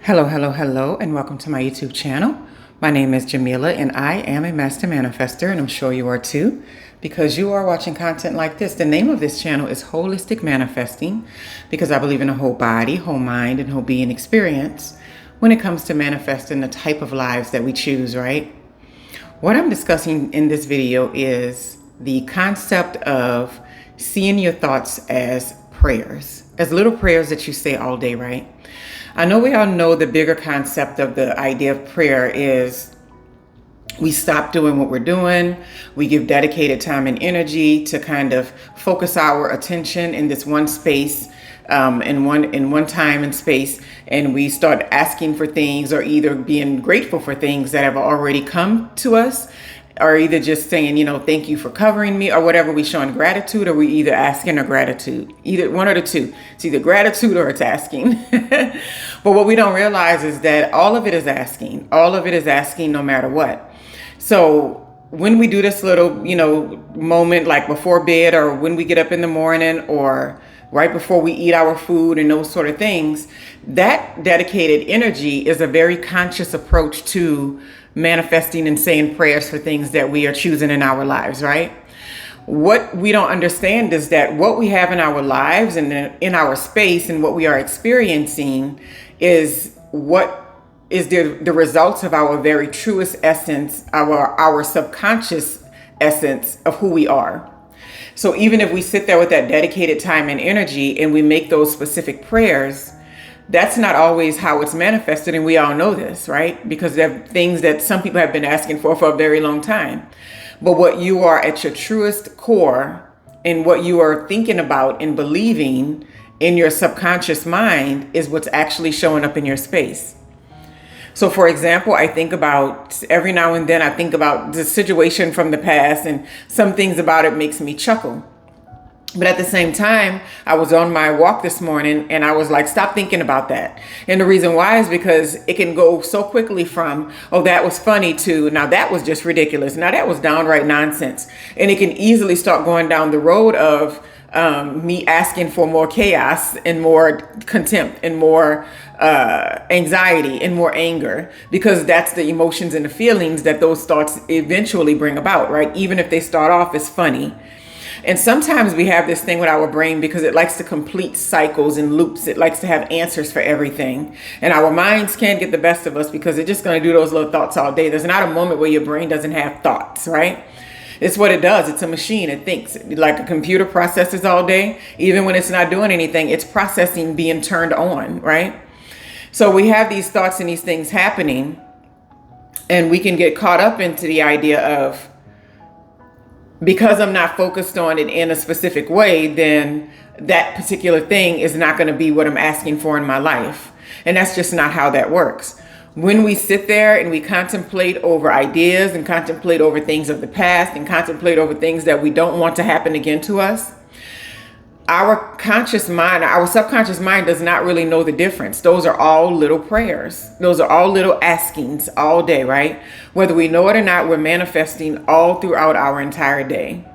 Hello, hello, hello, and welcome to my YouTube channel. My name is Jameelah, and I am a master manifester, and I'm sure you are too, because you are watching content like this. The name of this channel is Holistic Manifesting, because I believe in a whole body, whole mind, and whole being experience when it comes to manifesting the type of lives that we choose, right? What I'm discussing in this video is the concept of seeing your thoughts as prayers, as little prayers that you say all day, right? I know we all know the bigger concept of the idea of prayer is we stop doing what we're doing. We give dedicated time and energy to kind of focus our attention in this one space, in one time and space, and we start asking for things or either being grateful for things that have already come to us, or either just saying, thank you for covering me or whatever. We showing gratitude, or we either asking or gratitude, either one or the two. It's either gratitude or it's asking. But what we don't realize is that all of it is asking. All of it is asking no matter what. So when we do this little, moment like before bed, or when we get up in the morning, or right before we eat our food and those sort of things, that dedicated energy is a very conscious approach to manifesting and saying prayers for things that we are choosing in our lives, right? What we don't understand is that what we have in our lives and in our space and what we are experiencing is what is the results of our very truest essence, our subconscious essence of who we are. So even if we sit there with that dedicated time and energy and we make those specific prayers, that's not always how it's manifested. And we all know this, right? Because there are things that some people have been asking for a very long time. But what you are at your truest core and what you are thinking about and believing in your subconscious mind is what's actually showing up in your space. So for example, I think about every now and then, I think about the situation from the past, and some things about it makes me chuckle. But at the same time, I was on my walk this morning and I was like, stop thinking about that. And the reason why is because it can go so quickly from, oh, that was funny, to now that was just ridiculous. Now that was downright nonsense. And it can easily start going down the road of me asking for more chaos and more contempt and more anxiety and more anger, because that's the emotions and the feelings that those thoughts eventually bring about, right? Even if they start off as funny. And sometimes we have this thing with our brain because it likes to complete cycles and loops. It likes to have answers for everything. And our minds can't get the best of us because they're just going to do those little thoughts all day. There's not a moment where your brain doesn't have thoughts, right? It's what it does. It's a machine. It thinks like a computer processes all day. Even when it's not doing anything, it's processing being turned on, right? So we have these thoughts and these things happening, and we can get caught up into the idea of, because I'm not focused on it in a specific way, then that particular thing is not going to be what I'm asking for in my life. And that's just not how that works. When we sit there and we contemplate over ideas and contemplate over things of the past and contemplate over things that we don't want to happen again to us, our conscious mind, our subconscious mind does not really know the difference. Those are all little prayers. Those are all little askings all day, right? Whether we know it or not, we're manifesting all throughout our entire day.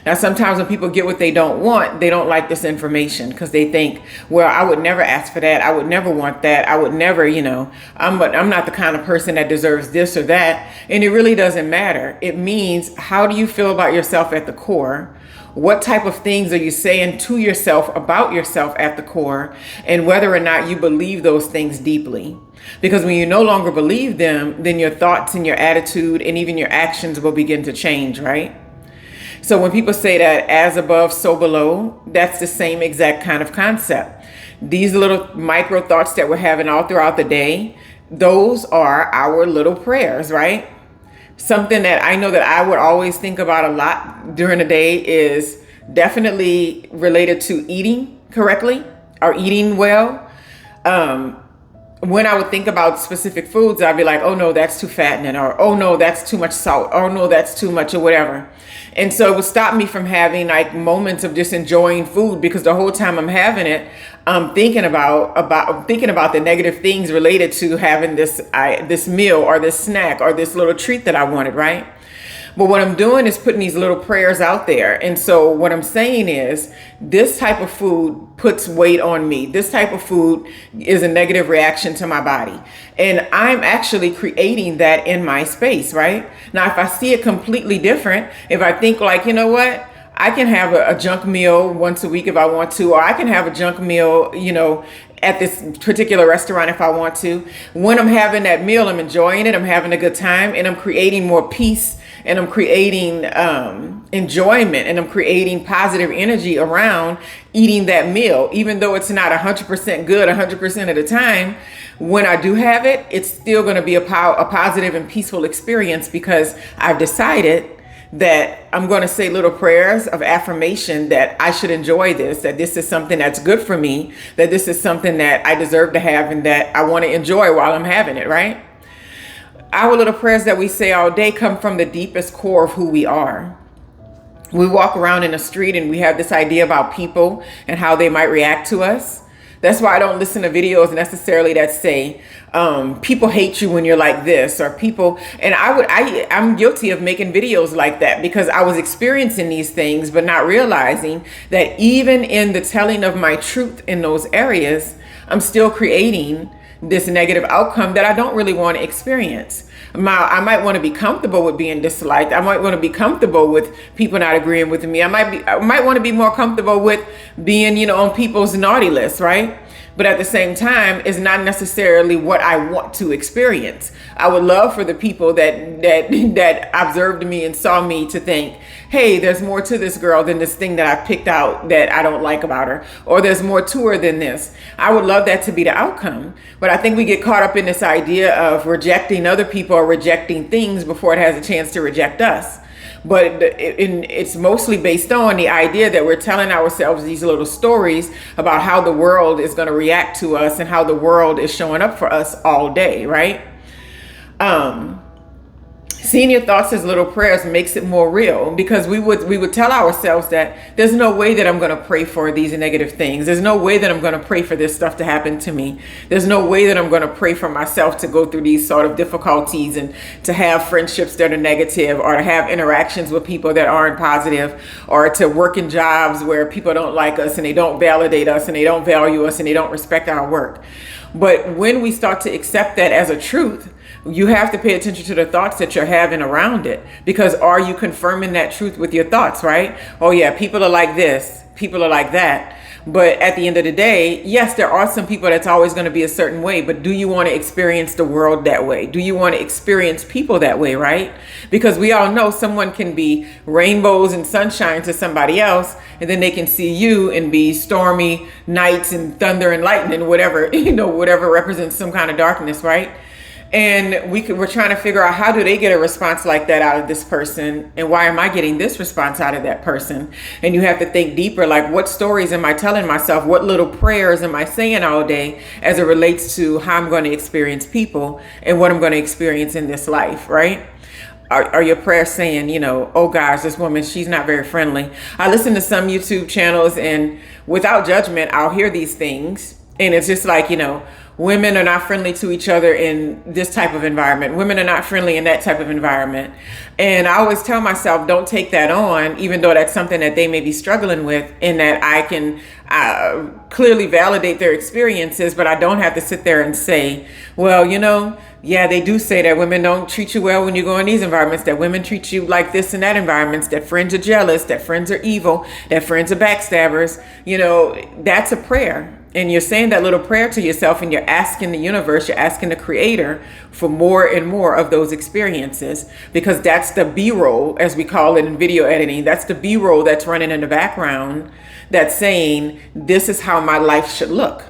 Now, sometimes when people get what they don't want, they don't like this information because they think, well, I would never ask for that. I would never want that. I would never, I'm not the kind of person that deserves this or that. And it really doesn't matter. It means, how do you feel about yourself at the core? What type of things are you saying to yourself about yourself at the core, and whether or not you believe those things deeply? Because when you no longer believe them, then your thoughts and your attitude and even your actions will begin to change, right? So when people say that as above, so below, that's the same exact kind of concept. These little micro thoughts that we're having all throughout the day, those are our little prayers, right? Something that I know that I would always think about a lot during the day is definitely related to eating correctly or eating well. When I would think about specific foods, I'd be like, oh no, that's too fattening, or oh no, that's too much salt, or no, that's too much, or whatever. And so it would stop me from having like moments of just enjoying food, because the whole time I'm having it, I'm thinking about the negative things related to having this meal or this snack or this little treat that I wanted, right? But what I'm doing is putting these little prayers out there. And so what I'm saying is this type of food puts weight on me. This type of food is a negative reaction to my body. And I'm actually creating that in my space, right? Now, if I see it completely different, if I think like, you know what? I can have a junk meal once a week if I want to, or I can have a junk meal, at this particular restaurant if I want to. When I'm having that meal, I'm enjoying it, I'm having a good time, and I'm creating more peace, and I'm creating enjoyment, and I'm creating positive energy around eating that meal. Even though it's not 100% good 100% of the time, when I do have it, it's still going to be a positive and peaceful experience, because I've decided that I'm going to say little prayers of affirmation that I should enjoy this, that this is something that's good for me, that this is something that I deserve to have and that I want to enjoy while I'm having it, right? Our little prayers that we say all day come from the deepest core of who we are. We walk around in the street and we have this idea about people and how they might react to us. That's why I don't listen to videos necessarily that say, people hate you when you're like this, or people, and I'm guilty of making videos like that because I was experiencing these things, but not realizing that even in the telling of my truth in those areas, I'm still creating this negative outcome that I don't really want to experience. I might want to be comfortable with being disliked. I might want to be comfortable with people not agreeing with me. I might want to be more comfortable with being, on people's naughty list, right? But at the same time, it's not necessarily what I want to experience. I would love for the people that observed me and saw me to think, hey, there's more to this girl than this thing that I picked out that I don't like about her, or there's more to her than this. I would love that to be the outcome. But I think we get caught up in this idea of rejecting other people or rejecting things before it has a chance to reject us. But it's mostly based on the idea that we're telling ourselves these little stories about how the world is going to react to us and how the world is showing up for us all day, right? Seeing your thoughts as little prayers makes it more real, because we would tell ourselves that there's no way that I'm going to pray for these negative things. There's no way that I'm going to pray for this stuff to happen to me. There's no way that I'm going to pray for myself to go through these sort of difficulties and to have friendships that are negative, or to have interactions with people that aren't positive, or to work in jobs where people don't like us and they don't validate us and they don't value us and they don't respect our work. But when we start to accept that as a truth, you have to pay attention to the thoughts that you're having around it, because are you confirming that truth with your thoughts, right? Oh yeah, people are like this, people are like that. But at the end of the day, yes, there are some people that's always going to be a certain way, but do you want to experience the world that way? Do you want to experience people that way, right? Because we all know someone can be rainbows and sunshine to somebody else, and then they can see you and be stormy nights and thunder and lightning, whatever, whatever represents some kind of darkness, right? And we're trying to figure out, how do they get a response like that out of this person? And why am I getting this response out of that person? And you have to think deeper, like, what stories am I telling myself? What little prayers am I saying all day as it relates to how I'm going to experience people and what I'm going to experience in this life, right? Are your prayers saying, oh gosh, this woman, she's not very friendly. I listen to some YouTube channels, and without judgment, I'll hear these things. And it's just like, women are not friendly to each other in this type of environment. Women are not friendly in that type of environment. And I always tell myself, don't take that on, even though that's something that they may be struggling with, and that I can clearly validate their experiences, but I don't have to sit there and say, well, yeah, they do say that women don't treat you well when you go in these environments, that women treat you like this in that environments, that friends are jealous, that friends are evil, that friends are backstabbers. That's a prayer. And you're saying that little prayer to yourself, and you're asking the universe, you're asking the creator for more and more of those experiences, because that's the B-roll, as we call it in video editing. That's the B-roll that's running in the background that's saying, this is how my life should look,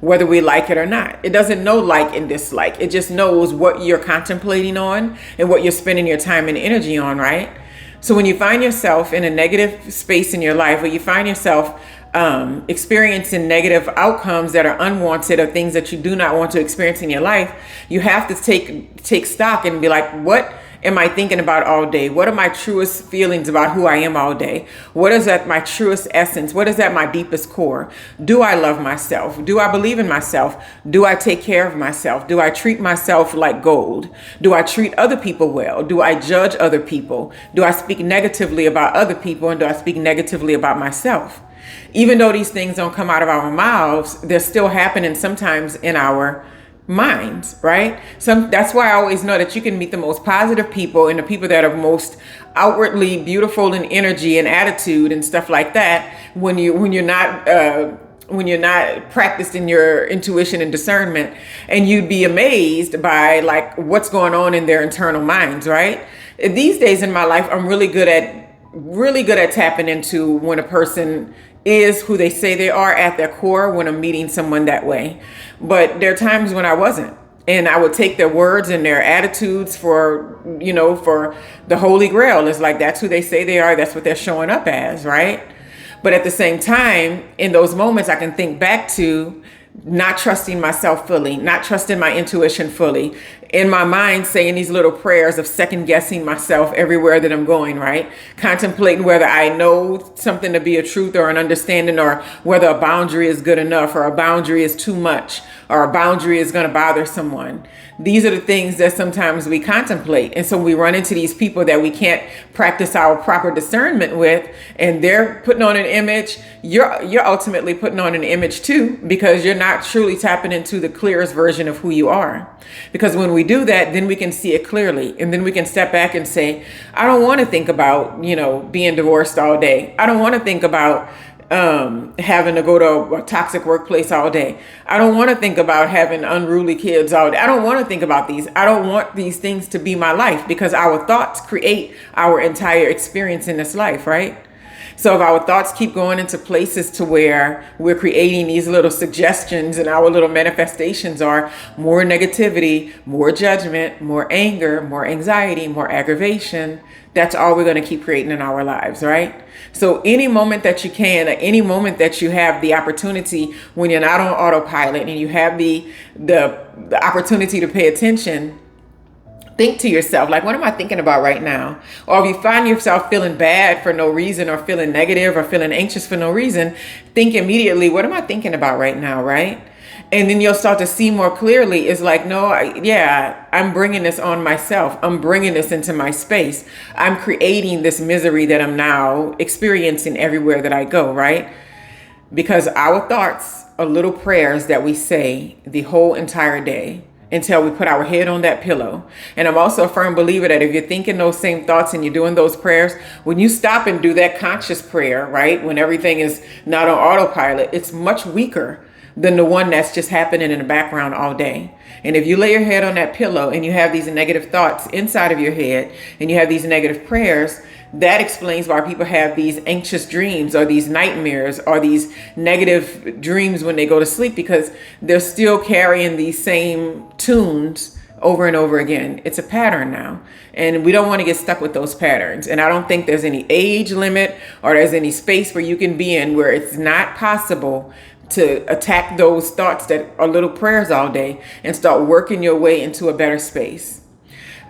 whether we like it or not. It doesn't know like and dislike. It just knows what you're contemplating on and what you're spending your time and energy on, right? So when you find yourself in a negative space in your life, or you find yourself experiencing negative outcomes that are unwanted, or things that you do not want to experience in your life, you have to take stock and be like, what am I thinking about all day? What are my truest feelings about who I am all day? What is at my truest essence? What is at my deepest core? Do I love myself? Do I believe in myself? Do I take care of myself? Do I treat myself like gold? Do I treat other people well? Do I judge other people? Do I speak negatively about other people? And do I speak negatively about myself? Even though these things don't come out of our mouths, they're still happening sometimes in our minds, right? That's why I always know that you can meet the most positive people and the people that are most outwardly beautiful in energy and attitude and stuff like that when you're not practiced in your intuition and discernment, and you'd be amazed by like what's going on in their internal minds, right? These days in my life, I'm really good at tapping into when a person is who they say they are at their core when I'm meeting someone that way. But there are times when I wasn't. And I would take their words and their attitudes for the Holy Grail. It's like, that's who they say they are. That's what they're showing up as, right? But at the same time, in those moments, I can think back to not trusting myself fully, not trusting my intuition fully, in my mind saying these little prayers of second guessing myself everywhere that I'm going, right? Contemplating whether I know something to be a truth or an understanding, or whether a boundary is good enough, or a boundary is too much, or a boundary is going to bother someone. These are the things that sometimes we contemplate. And so we run into these people that we can't practice our proper discernment with, and they're putting on an image. You're ultimately putting on an image too, because you're not truly tapping into the clearest version of who you are. Because when we do that, then we can see it clearly. And then we can step back and say, I don't want to think about, being divorced all day. I don't want to think about having to go to a toxic workplace all day. I don't want to think about having unruly kids all day. I don't want to think about these. I don't want these things to be my life, because our thoughts create our entire experience in this life, right? So if our thoughts keep going into places to where we're creating these little suggestions, and our little manifestations are more negativity, more judgment, more anger, more anxiety, more aggravation, that's all we're going to keep creating in our lives, right? So any moment that you can, at any moment that you have the opportunity, when you're not on autopilot and you have the opportunity to pay attention, think to yourself, like, what am I thinking about right now? Or if you find yourself feeling bad for no reason, or feeling negative, or feeling anxious for no reason, think immediately, what am I thinking about right now, right? And then you'll start to see more clearly. It's like, no, I'm bringing this on myself. I'm bringing this into my space. I'm creating this misery that I'm now experiencing everywhere that I go, right? Because our thoughts are little prayers that we say the whole entire day, until we put our head on that pillow. And I'm also a firm believer that if you're thinking those same thoughts and you're doing those prayers, when you stop and do that conscious prayer, right, when everything is not on autopilot, it's much weaker than the one that's just happening in the background all day. And if you lay your head on that pillow and you have these negative thoughts inside of your head, and you have these negative prayers, that explains why people have these anxious dreams, or these nightmares, or these negative dreams when they go to sleep, because they're still carrying these same tunes over and over again. It's a pattern now, and we don't want to get stuck with those patterns. And I don't think there's any age limit, or there's any space where you can be in where it's not possible to attack those thoughts that are little prayers all day, and start working your way into a better space.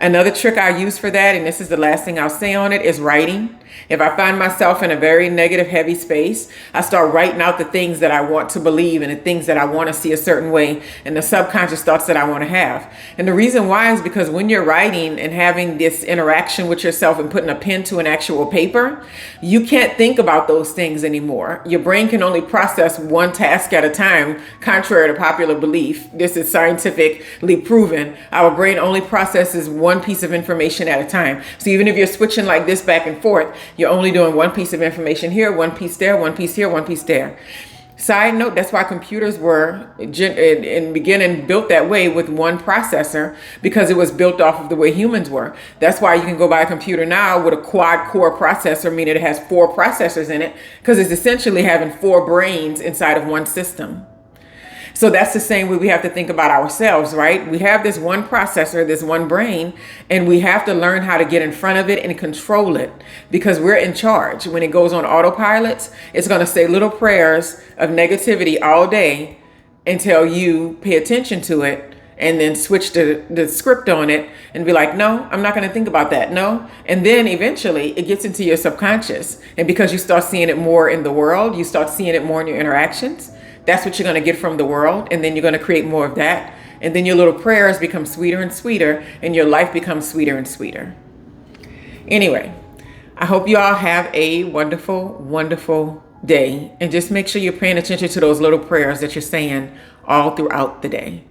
Another trick I use for that, and this is the last thing I'll say on it, is writing. If I find myself in a very negative, heavy space, I start writing out the things that I want to believe, and the things that I want to see a certain way, and the subconscious thoughts that I want to have. And the reason why is because when you're writing and having this interaction with yourself and putting a pen to an actual paper, you can't think about those things anymore. Your brain can only process one task at a time, contrary to popular belief. This is scientifically proven. Our brain only processes one piece of information at a time. So even if you're switching like this back and forth, you're only doing one piece of information here, one piece there, one piece here, one piece there. Side note, that's why computers were in the beginning built that way, with one processor, because it was built off of the way humans were. That's why you can go buy a computer now with a quad core processor, meaning it has 4 processors in it, because it's essentially having 4 brains inside of one system. So that's the same way we have to think about ourselves, right? We have this one processor, this one brain, and we have to learn how to get in front of it and control it, because we're in charge. When it goes on autopilot, it's going to say little prayers of negativity all day until you pay attention to it and then switch the script on it and be like, no, I'm not going to think about that. No. And then eventually it gets into your subconscious. And because you start seeing it more in the world, you start seeing it more in your interactions. That's what you're going to get from the world. And then you're going to create more of that. And then your little prayers become sweeter and sweeter, and your life becomes sweeter and sweeter. Anyway, I hope you all have a wonderful, wonderful day. And just make sure you're paying attention to those little prayers that you're saying all throughout the day.